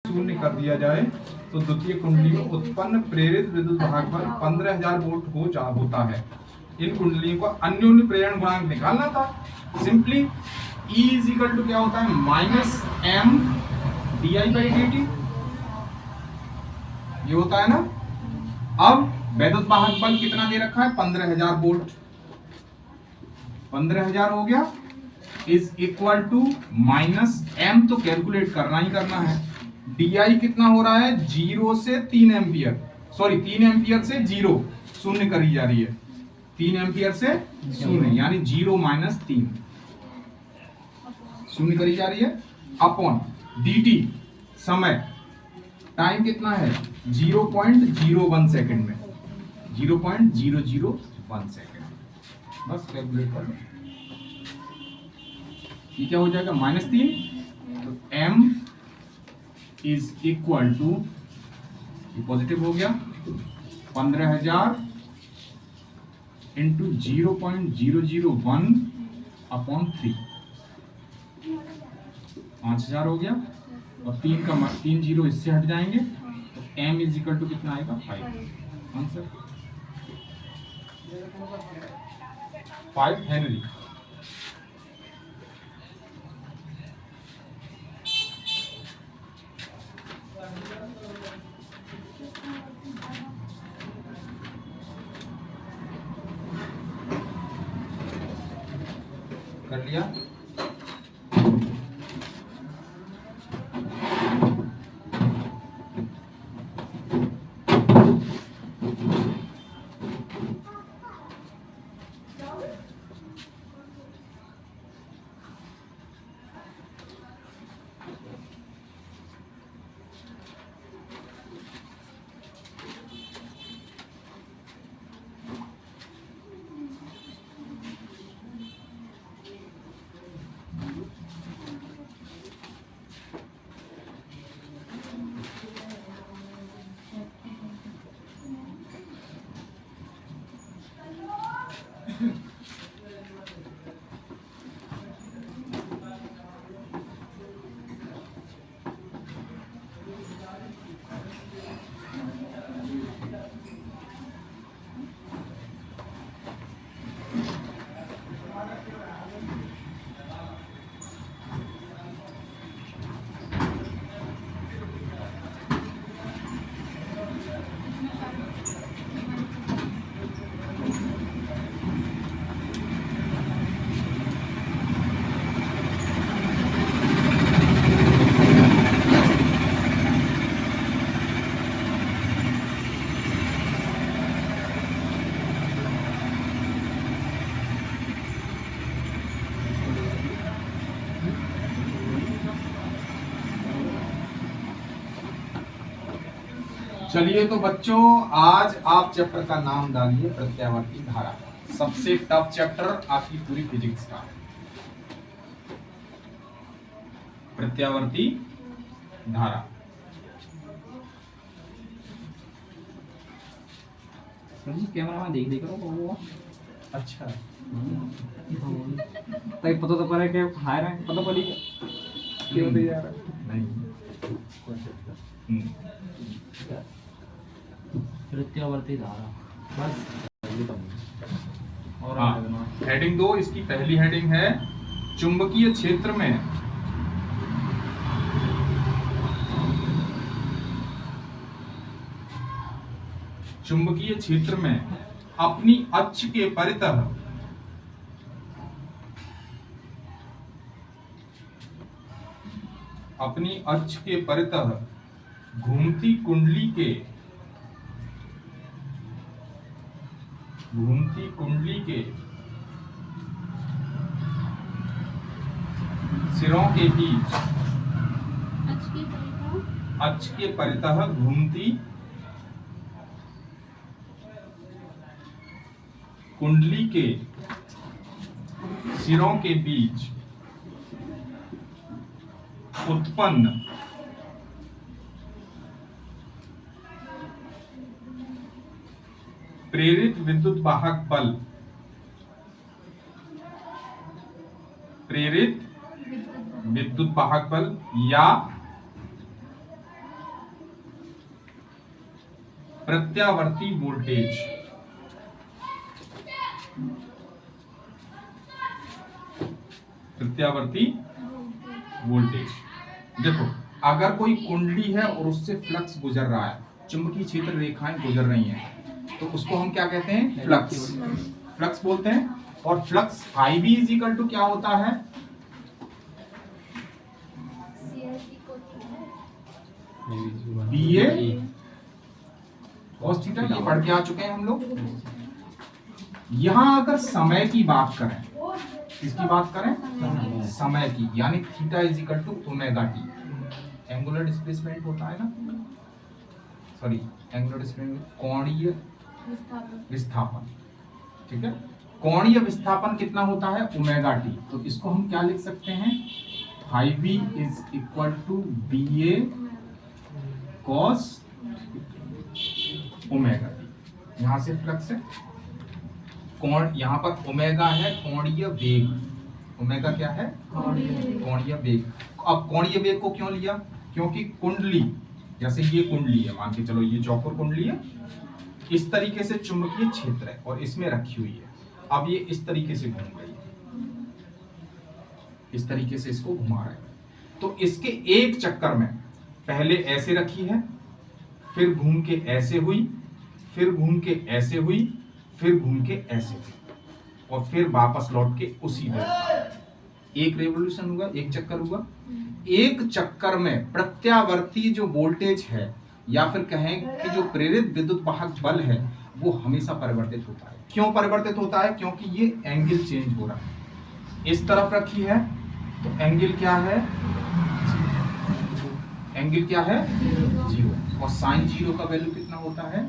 शून्य कर दिया जाए तो द्वितीय कुंडली में उत्पन्न प्रेरित विद्युत वाहक बल 15,000 वोल्ट होता है। इन कुंडलियों को अन्योन्य प्रेरण गुणांक निकालना था। Simply E is equal to क्या होता है, minus M D I by D T, ये होता है ना। अब विद्युत वाहक बल कितना दे रखा है, 15,000 वोल्ट, 15,000 हो गया, is equal to minus M, तो कैलकुलेट करना ही करना है। डी आई कितना हो रहा है, 0 से 3 एम्पियर, सॉरी 3 एम्पियर से 0, शून्य करी जा रही है, 3 एम्पियर से शून्य, यानी 0 माइनस 3 शून्य करी जा रही है, अपॉन dt समय, टाइम कितना है 0.01 सेकंड में, 0.001 सेकंड, बस कैलकुलेट कर लो। ये क्या हो जाएगा, -3, तो m इज इक्वल टू, ये पॉजिटिव हो गया, 15,000 इंटू 0.001 अपॉन 3, 5,000 हो गया, और 3 जीरो इससे हट जाएंगे, तो m इज इक्वल टू कितना आएगा, 5, आंसर 5 हेनरी। कर लिया, चलिए तो बच्चों, आज आप चैप्टर का नाम डालिए प्रत्यावर्ती धारा। सबसे टफ चैप्टर आपकी पूरी फिजिक्स का, प्रत्यावर्ती धारा। कैमरा में देख करो, अच्छा, तभी पता तो पड़ा कि हायर है, पता पड़ी क्यों दे जा रहा नहीं, प्रत्यावर्ती धारा, बस। और हाँ, हेडिंग 2, इसकी पहली हेडिंग है चुंबकीय क्षेत्र में अपनी अक्ष के परितः घूमती कुंडली के सिरों के बीच, अक्ष के परितः घूमती कुंडली के सिरों के बीच उत्पन्न प्रेरित विद्युत वाहक बल, प्रेरित विद्युत वाहक बल या प्रत्यावर्ती वोल्टेज, प्रत्यावर्ती वोल्टेज। देखो अगर कोई कुंडली है और उससे फ्लक्स गुजर रहा है, चुंबकीय क्षेत्र रेखाएं गुजर रही हैं, तो उसको हम क्या कहते हैं? फ्लक्स, फ्लक्स बोलते हैं। और flux I V is equal to क्या होता है? BA cos थीटा, ये पढ़ के आ चुके हैं हम लोग। यहां अगर समय की बात करें, किसकी बात करें? समय की, यानी theta is equal to omega T. Angular displacement होता है ना, सॉरी एंगुलर डिस्प्लेसमेंट, कोणीय विस्थापन, ठीक है। कोणीय विस्थापन कितना होता है? Omega T. तो इसको हम क्या लिख सकते हैं? I V is equal to BA cos omega T. यहां से फ्लक्स है, कोण यहां पर ओमेगा है कोणीय वेग, ओमेगा क्या है? कोणीय वेग। अब कोणीय वेग को क्यों लिया? क्योंकि कुंडली, जैसे ये कुंडली है, मान के चलो ये चौकोर कुंडली है, इस तरीके से चुंबकीय क्षेत्र है और इसमें रखी हुई है। अब ये इस तरीके से घूम रही है, इस तरीके से इसको घुमा रहे हैं, तो इसके एक चक्कर में पहले ऐसे रखी है, फिर घूम के ऐसे हुई, फिर घूम के ऐसे हुई, फिर घूम के ऐसे हुई, और फिर वापस लौट के उसी तरह। एक रेवोल्यूशन हुआ, एक चक्कर हुआ। एक चक्कर में प्रत्यावर्ती जो वोल्टेज है, या फिर कहें कि जो प्रेरित विद्युत वाहक बल है, वो हमेशा परिवर्तित होता है। क्यों परिवर्तित होता है? क्योंकि ये एंगल चेंज हो रहा है। इस तरफ रखी है तो एंगल क्या है? एंगल क्या है? 0। और साइन 0 का वैल्यू कितना होता है?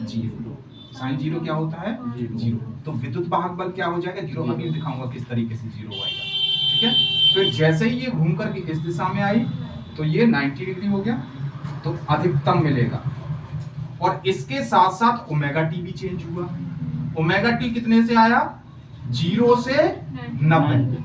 0। साइन 0 क्या होता है? 0। तो विद्युत वाहक बल क्या हो जाएगा? 0। अभी दिखाऊंगा किस तरीके से 0 आएगा, ठीक है। फिर जैसे ही ये घूम करके इस दिशा में आई तो ये 90 डिग्री हो गया, तो अधिकतम मिलेगा। और इसके साथ साथ ओमेगा टी भी चेंज हुआ। ओमेगा टी कितने से आया? 0 से 90।